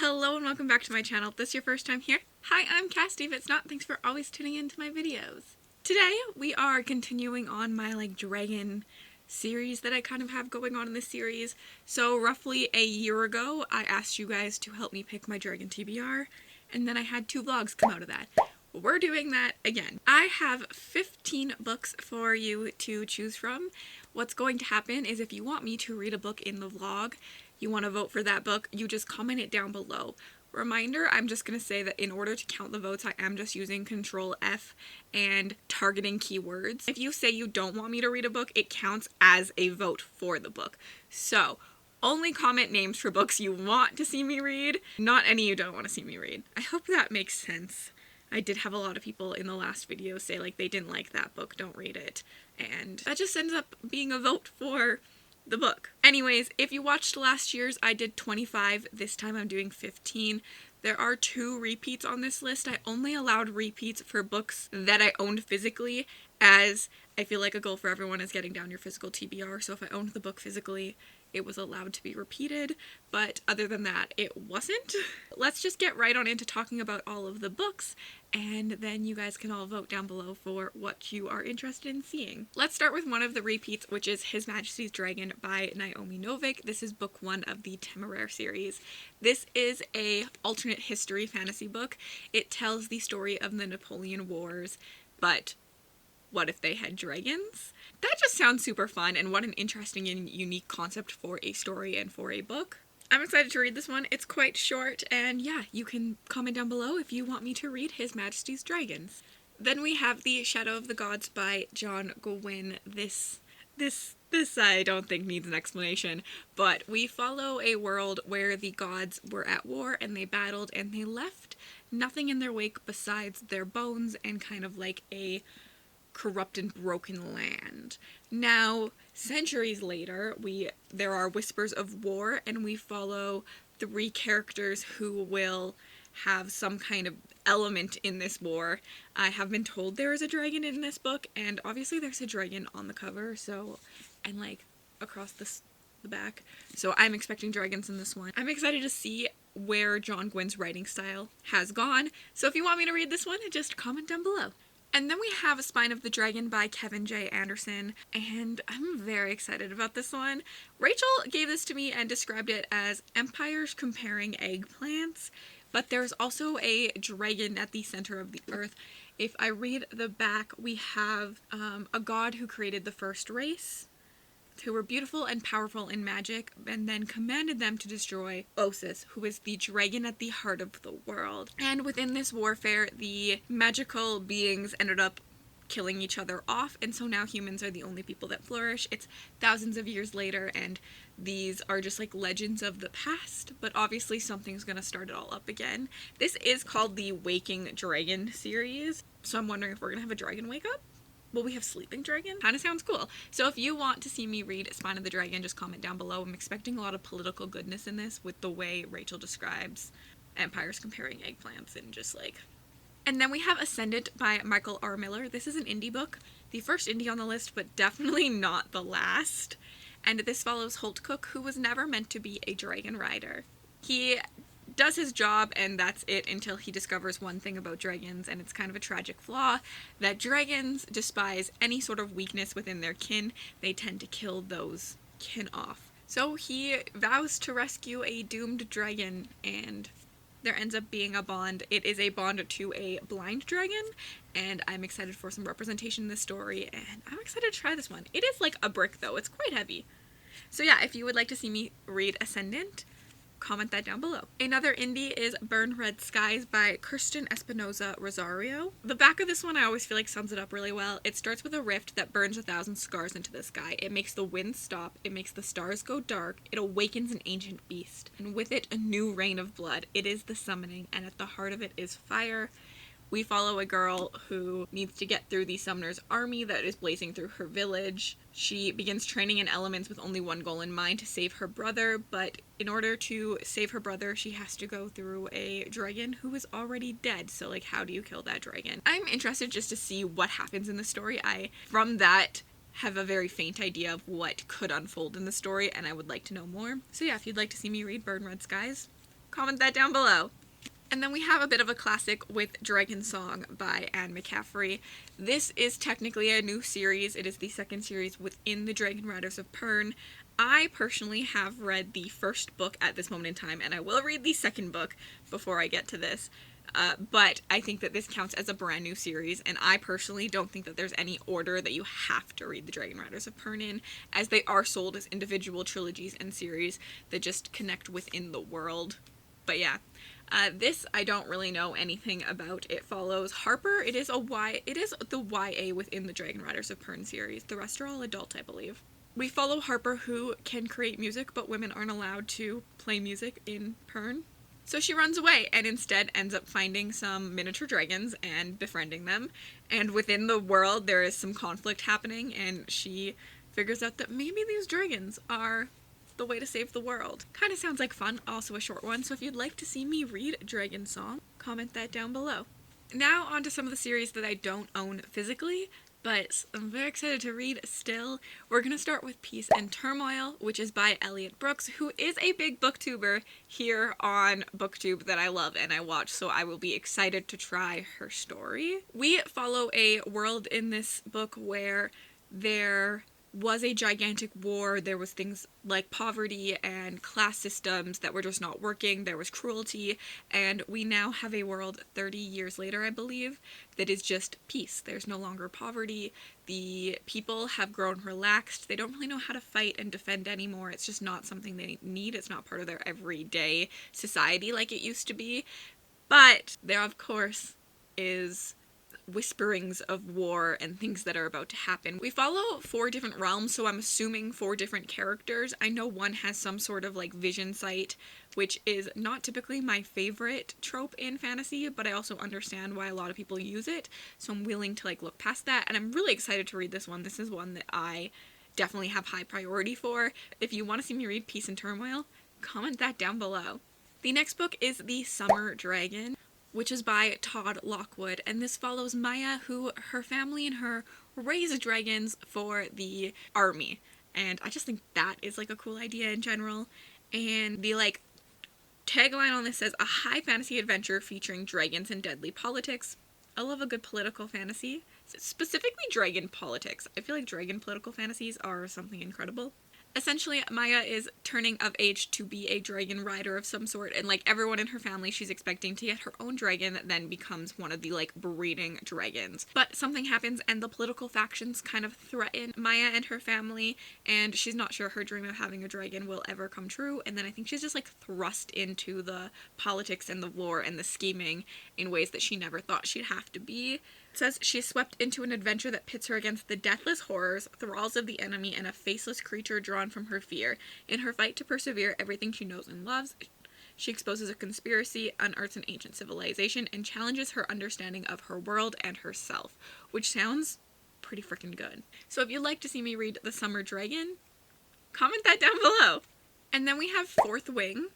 Hello and welcome back to my channel. If this is your first time here, hi, I'm Cassidy. If it's not, thanks for always tuning into my videos. Today we are continuing on my dragon series that I kind of have going on in this series. So roughly a year ago, I asked you guys to help me pick my dragon TBR, and then I had 2 vlogs come out of that. We're doing that again. I have 15 books for you to choose from. What's going to happen is if you want me to read a book in the vlog, you want to vote for that book, you just comment it down below. Reminder, I'm just going to say that in order to count the votes, I am just using Control F and targeting keywords. If you say you don't want me to read a book, it counts as a vote for the book. So, only comment names for books you want to see me read, not any you don't want to see me read. I hope that makes sense. I did have a lot of people in the last video say they didn't like that book, don't read it. And that just ends up being a vote for the book. Anyways, if you watched last year's, I did 25. This time I'm doing 15. There are 2 repeats on this list. I only allowed repeats for books that I owned physically, as I feel like a goal for everyone is getting down your physical TBR. So if I owned the book physically, it was allowed to be repeated, but other than that, it wasn't. Let's just get right on into talking about all of the books, and then you guys can all vote down below for what you are interested in seeing. Let's start with one of the repeats, which is His Majesty's Dragon by Naomi Novik. This is book 1 of the Temeraire series. This is a alternate history fantasy book. It tells the story of the Napoleon Wars, but what if they had dragons? That just sounds super fun, and what an interesting and unique concept for a story and for a book. I'm excited to read this one. It's quite short, and yeah, you can comment down below if you want me to read His Majesty's Dragons. Then we have The Shadow of the Gods by John Gwynne. This I don't think needs an explanation, but we follow a world where the gods were at war and they battled and they left nothing in their wake besides their bones and kind of like a corrupt and broken land. Now, centuries later, there are whispers of war, and we follow 3 characters who will have some kind of element in this war. I have been told there is a dragon in this book, and obviously there's a dragon on the cover, so, and across the back. So I'm expecting dragons in this one. I'm excited to see where John Gwynne's writing style has gone, so if you want me to read this one, just comment down below. And then we have A Spine of the Dragon by Kevin J. Anderson, and I'm very excited about this one. Rachel gave this to me and described it as empires comparing eggplants, but there's also a dragon at the center of the earth. If I read the back, we have a god who created the first race, who were beautiful and powerful in magic, and then commanded them to destroy Osis, who is the dragon at the heart of the world. And within this warfare, the magical beings ended up killing each other off, and so now humans are the only people that flourish. It's thousands of years later, and these are just legends of the past, but obviously something's gonna start it all up again. This is called the Waking Dragon series, so I'm wondering if we're gonna have a dragon wake up? Well, we have Sleeping Dragon? Kinda sounds cool. So if you want to see me read Spine of the Dragon, just comment down below. I'm expecting a lot of political goodness in this with the way Rachel describes empires comparing eggplants and just And then we have Ascendant by Michael R. Miller. This is an indie book. The first indie on the list, but definitely not the last. And this follows Holt Cook, who was never meant to be a dragon rider. He does his job, and that's it until he discovers one thing about dragons, and it's kind of a tragic flaw, that dragons despise any sort of weakness within their kin. They tend to kill those kin off. So he vows to rescue a doomed dragon, and there ends up being a bond. It is a bond to a blind dragon, and I'm excited for some representation in this story, and I'm excited to try this one. It is like a brick, though. It's quite heavy. So yeah, if you would like to see me read Ascendant, comment that down below. Another indie is Burn Red Skies by Kirsten Espinoza Rosario. The back of this one I always feel sums it up really well. It starts with a rift that burns 1,000 scars into the sky. It makes the wind stop. It makes the stars go dark. It awakens an ancient beast, and with it a new rain of blood. It is the summoning, and at the heart of it is fire. We follow a girl who needs to get through the summoner's army that is blazing through her village. She begins training in elements with only one goal in mind, to save her brother, but in order to save her brother, she has to go through a dragon who is already dead. So how do you kill that dragon? I'm interested just to see what happens in the story. From that, have a very faint idea of what could unfold in the story, and I would like to know more. So yeah, if you'd like to see me read Burn Red Skies, Comment that down below. And then we have a bit of a classic with Dragon Song by Anne McCaffrey. This is technically a new series. It is the second series within the Dragon Riders of Pern. I personally have read the first book at this moment in time, and I will read the second book before I get to this. But I think that this counts as a brand new series, and I personally don't think that there's any order that you have to read the Dragon Riders of Pern in, as they are sold as individual trilogies and series that just connect within the world. But yeah. This I don't really know anything about. It follows Harper. It is the YA within the Dragon Riders of Pern series. The rest are all adult, I believe. We follow Harper, who can create music, but women aren't allowed to play music in Pern. So she runs away and instead ends up finding some miniature dragons and befriending them. And within the world there is some conflict happening, and she figures out that maybe these dragons are the way to save the world. Kind of sounds like fun, also a short one, so if you'd like to see me read Dragon Song, comment that down below. Now on to some of the series that I don't own physically, but I'm very excited to read still. We're going to start with Peace and Turmoil, which is by Elliot Brooks, who is a big booktuber here on BookTube that I love and I watch, so I will be excited to try her story. We follow a world in this book where there was a gigantic war. There was things like poverty and class systems that were just not working. There was cruelty, and we now have a world 30 years later, I believe, that is just peace. There's no longer poverty. The people have grown relaxed. They don't really know how to fight and defend anymore. It's just not something they need. It's not part of their everyday society like it used to be. But there, of course, is whisperings of war and things that are about to happen. We follow 4 different realms, so I'm assuming 4 different characters. I know one has some sort of like vision sight, which is not typically my favorite trope in fantasy, but I also understand why a lot of people use it, so I'm willing to like look past that, and I'm really excited to read this one. This is one that I definitely have high priority for. If you want to see me read Peace and Turmoil, comment that down below. The next book is The Summer Dragon, which is by Todd Lockwood, and this follows Maya, who her family and her raise dragons for the army, and I just think that is like a cool idea in general. And the like tagline on this says, a high fantasy adventure featuring dragons and deadly politics. I love a good political fantasy, specifically dragon politics. I feel like dragon political fantasies are something incredible. Essentially, Maya is turning of age to be a dragon rider of some sort, and like everyone in her family, she's expecting to get her own dragon that then becomes one of the like breeding dragons. But something happens and the political factions kind of threaten Maya and her family, and she's not sure her dream of having a dragon will ever come true, and then I think she's just like thrust into the politics and the war and the scheming in ways that she never thought she'd have to be. It says she's swept into an adventure that pits her against the deathless horrors, thralls of the enemy, and a faceless creature drawn from her fear. In her fight to persevere everything she knows and loves, she exposes a conspiracy, unearths an ancient civilization, and challenges her understanding of her world and herself, which sounds pretty freaking good. So if you'd like to see me read The Summer Dragon, comment that down below. And then we have Fourth Wing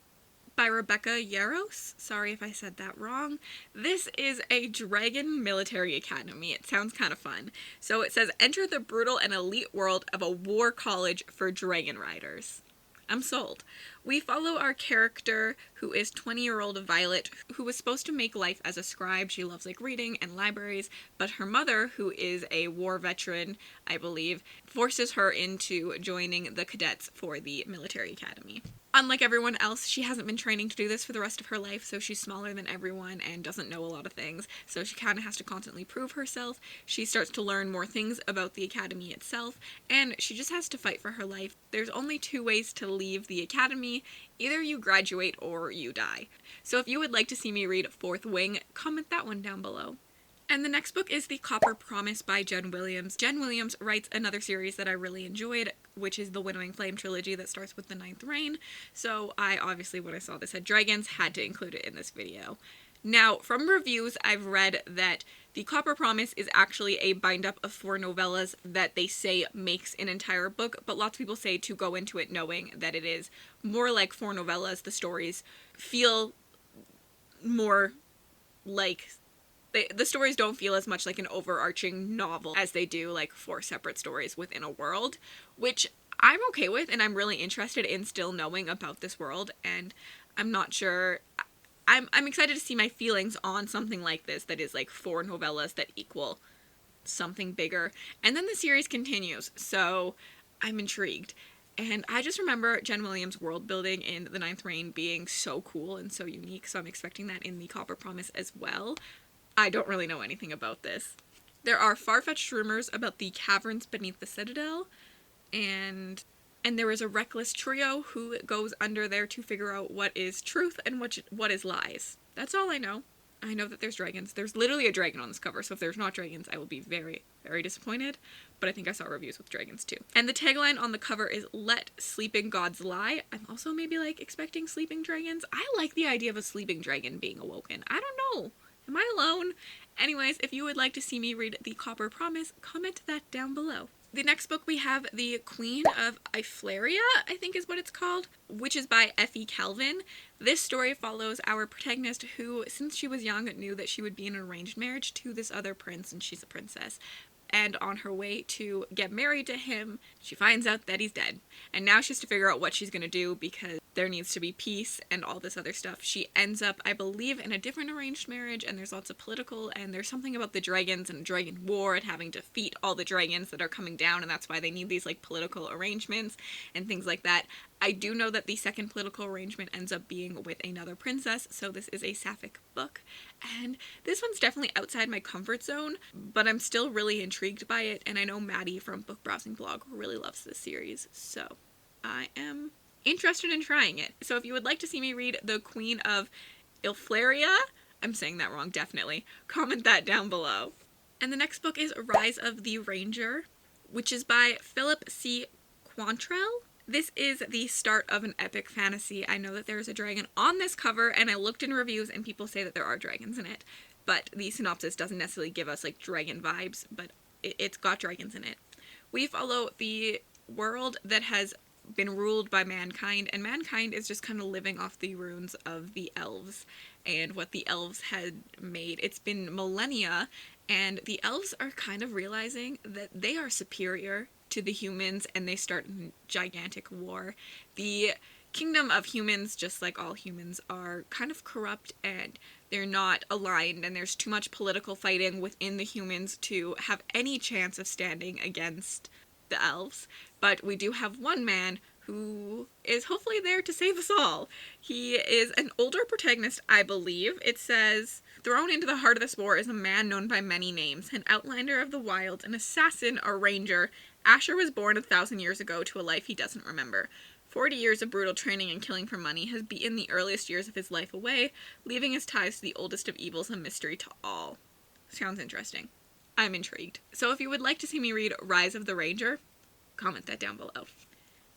by Rebecca Yarros. Sorry if I said that wrong. This is a dragon military academy. It sounds kind of fun. So it says, enter the brutal and elite world of a war college for dragon riders. I'm sold. We follow our character, who is 20-year-old Violet, who was supposed to make life as a scribe. She loves like reading and libraries, but her mother, who is a war veteran, I believe, forces her into joining the cadets for the military academy. Unlike everyone else, she hasn't been training to do this for the rest of her life, so she's smaller than everyone and doesn't know a lot of things, so she kind of has to constantly prove herself. She starts to learn more things about the academy itself, and she just has to fight for her life. There's only 2 ways to leave the academy. Either you graduate or you die. So if you would like to see me read Fourth Wing, comment that one down below. And the next book is The Copper Promise by Jen Williams. Jen Williams writes another series that I really enjoyed, which is the Winnowing Flame trilogy that starts with the Ninth Reign. So I obviously, when I saw this had dragons, had to include it in this video. Now, from reviews, I've read that The Copper Promise is actually a bind-up of 4 novellas that they say makes an entire book, but lots of people say to go into it knowing that it is more like 4 novellas. The stories feel more like... the stories don't feel as much like an overarching novel as they do like 4 separate stories within a world, which I'm okay with, and I'm really interested in still knowing about this world, and I'm not sure I'm excited to see my feelings on something like this that is like 4 novellas that equal something bigger. And then the series continues, so I'm intrigued. And I just remember Jen Williams' world building in The Ninth Reign being so cool and so unique, so I'm expecting that in the Copper Promise as well. I don't really know anything about this. There are far-fetched rumors about the caverns beneath the Citadel, and there is a reckless trio who goes under there to figure out what is truth and what is lies. That's all I know. I know that there's dragons. There's literally a dragon on this cover, so if there's not dragons, I will be very, very disappointed. But I think I saw reviews with dragons too. And the tagline on the cover is, "Let sleeping gods lie." I'm also maybe like expecting sleeping dragons. I like the idea of a sleeping dragon being awoken. I don't know. Am I alone? Anyways, if you would like to see me read The Copper Promise, comment that down below. The next book we have The Queen of Iflaria, I think is what it's called, which is by Effie Calvin. This story follows our protagonist who, since she was young, knew that she would be in an arranged marriage to this other prince, and she's a princess. And on her way to get married to him, she finds out that he's dead. And now she has to figure out what she's gonna do because there needs to be peace and all this other stuff. She ends up, I believe, in a different arranged marriage, and there's lots of political, and there's something about the dragons and dragon war and having to defeat all the dragons that are coming down, and that's why they need these like political arrangements and things like that. I do know that the second political arrangement ends up being with another princess, so this is a sapphic book. And this one's definitely outside my comfort zone, but I'm still really intrigued by it, and I know Maddie from Book Browsing Blog really loves this series, so I am interested in trying it. So if you would like to see me read The Queen of Iflaria, I'm saying that wrong, definitely, comment that down below. And the next book is Rise of the Ranger, which is by Philip C. Quantrell. This is the start of an epic fantasy. I know that there's a dragon on this cover, and I looked in reviews and people say that there are dragons in it, but the synopsis doesn't necessarily give us like dragon vibes, but it's got dragons in it. We follow the world that has been ruled by mankind, and mankind is just kind of living off the ruins of the elves and what the elves had made. It's been millennia, and the elves are kind of realizing that they are superior to the humans, and they start a gigantic war. The kingdom of humans, just like all humans, are kind of corrupt, and they're not aligned, and there's too much political fighting within the humans to have any chance of standing against the elves. But we do have one man who is hopefully there to save us all. He is an older protagonist, I believe. It says, thrown into the heart of this war is a man known by many names, an outlander of the wilds, an assassin, a ranger. Asher was born 1,000 years ago to a life he doesn't remember. 40 years of brutal training and killing for money has beaten the earliest years of his life away, leaving his ties to the oldest of evils a mystery to all. Sounds interesting. I'm intrigued. So if you would like to see me read Rise of the Ranger, comment that down below.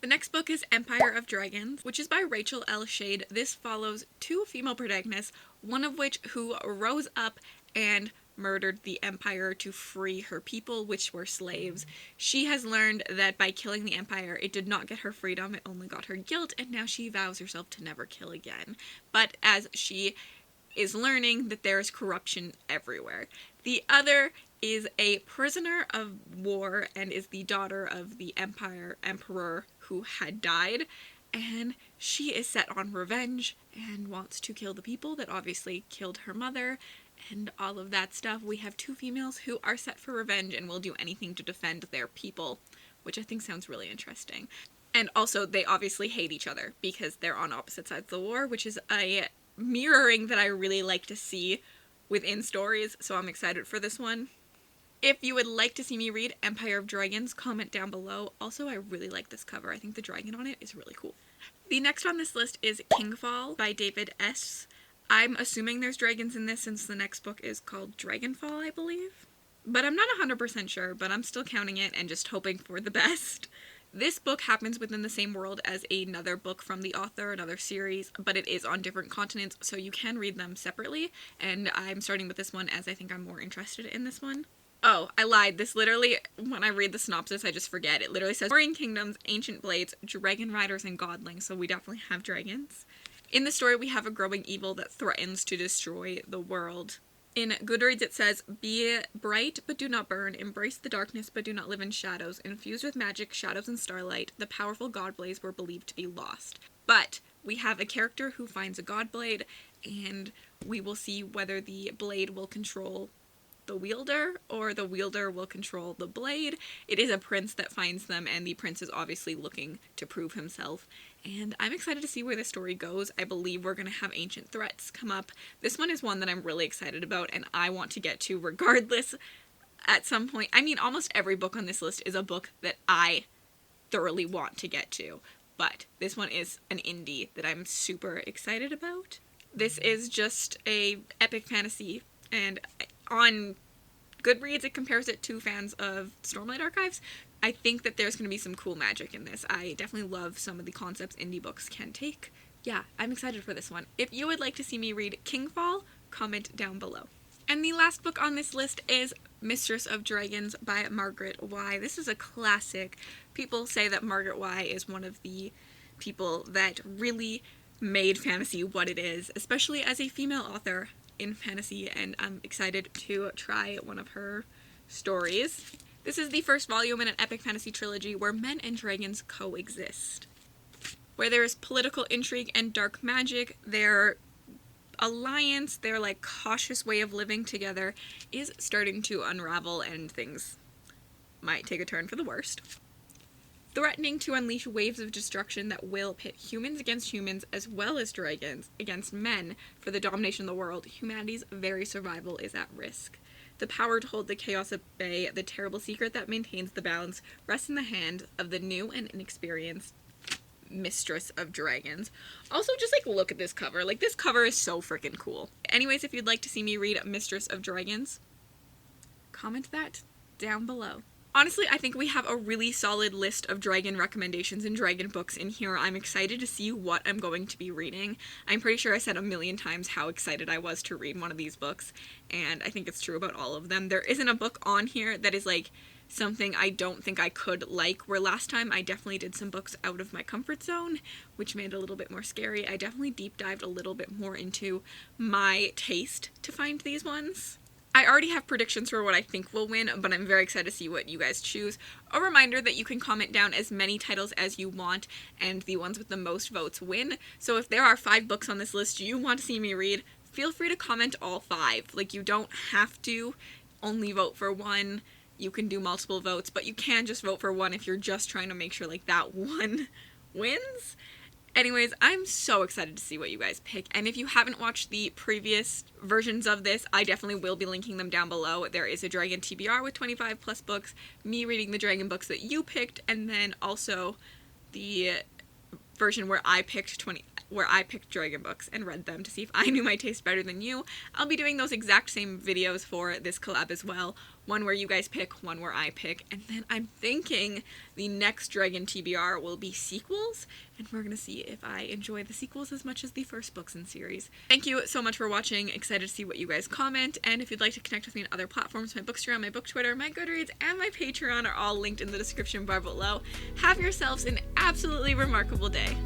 The next book is Empire of Dragons, which is by Rachel L. Shade. This follows 2 female protagonists, one of which who rose up and murdered the Empire to free her people, which were slaves. She has learned that by killing the Empire, it did not get her freedom, it only got her guilt, and now she vows herself to never kill again. But as she is learning that there is corruption everywhere. The other is a prisoner of war and is the daughter of the emperor who had died, and she is set on revenge and wants to kill the people that obviously killed her mother and all of that stuff. We have 2 females who are set for revenge and will do anything to defend their people, which I think sounds really interesting. And also they obviously hate each other because they're on opposite sides of the war, which is a mirroring that I really like to see within stories, so I'm excited for this one. If you would like to see me read Empire of Dragons, comment down below. Also, I really like this cover. I think the dragon on it is really cool. The next on this list is Kingfall by David S. I'm assuming there's dragons in this since the next book is called Dragonfall, I believe. But I'm not 100% sure, but I'm still counting it and just hoping for the best. This book happens within the same world as another book from the author, another series, but it is on different continents, so you can read them separately, and I'm starting with this one as I think I'm more interested in this one. Oh, I lied. This literally, when I read the synopsis, I just forget. It literally says, Warring Kingdoms, Ancient Blades, Dragon Riders, and Godlings, so we definitely have dragons. In the story, we have a growing evil that threatens to destroy the world. In Goodreads, it says, be bright, but do not burn. Embrace the darkness, but do not live in shadows. Infused with magic, shadows, and starlight, the powerful Godblades were believed to be lost. But we have a character who finds a Godblade, and we will see whether the blade will control the wielder or the wielder will control the blade. It is a prince that finds them, and the prince is obviously looking to prove himself. And I'm excited to see where the story goes. I believe we're going to have ancient threats come up. This one is one that I'm really excited about and I want to get to regardless at some point. I mean, almost every book on this list is a book that I thoroughly want to get to, but this one is an indie that I'm super excited about. This is just a epic fantasy, and on Goodreads it compares it to fans of Stormlight Archives. I think that there's going to be some cool magic in this. I definitely love some of the concepts indie books can take. Yeah, I'm excited for this one. If you would like to see me read Kingfall, comment down below. And the last book on this list is Mistress of Dragons by Margaret Y. This is a classic. People say that Margaret Y is one of the people that really made fantasy what it is, especially as a female author in fantasy, and I'm excited to try one of her stories. This is the first volume in an epic fantasy trilogy where men and dragons coexist. Where there is political intrigue and dark magic, their alliance, their like cautious way of living together is starting to unravel and things might take a turn for the worst. Threatening to unleash waves of destruction that will pit humans against humans as well as dragons against men for the domination of the world, humanity's very survival is at risk. The power to hold the chaos at bay, the terrible secret that maintains the balance, rests in the hand of the new and inexperienced Mistress of Dragons. Also, just like look at this cover. Like, this cover is so freaking cool. Anyways, if you'd like to see me read Mistress of Dragons, comment that down below. Honestly, I think we have a really solid list of dragon recommendations and dragon books in here. I'm excited to see what I'm going to be reading. I'm pretty sure I said a million times how excited I was to read one of these books, and I think it's true about all of them. There isn't a book on here that is like something I don't think I could like, where last time I definitely did some books out of my comfort zone, which made it a little bit more scary. I definitely deep dived a little bit more into my taste to find these ones. I already have predictions for what I think will win, but I'm very excited to see what you guys choose. A reminder that you can comment down as many titles as you want, and the ones with the most votes win. So if there are 5 books on this list you want to see me read, feel free to comment all 5. Like, you don't have to only vote for one. You can do multiple votes, but you can just vote for one if you're just trying to make sure like that one wins. Anyways, I'm so excited to see what you guys pick, and if you haven't watched the previous versions of this, I definitely will be linking them down below. There is a Dragon TBR with 25 plus books, me reading the dragon books that you picked, and then also the version where I picked dragon books and read them to see if I knew my taste better than you. I'll be doing those exact same videos for this collab as well. One where you guys pick, one where I pick, and then I'm thinking the next Dragon TBR will be sequels, and we're gonna see if I enjoy the sequels as much as the first books in series. Thank you so much for watching. Excited to see what you guys comment, and if you'd like to connect with me on other platforms, my Bookstagram, my Book Twitter, my Goodreads, and my Patreon are all linked in the description bar below. Have yourselves an absolutely remarkable day.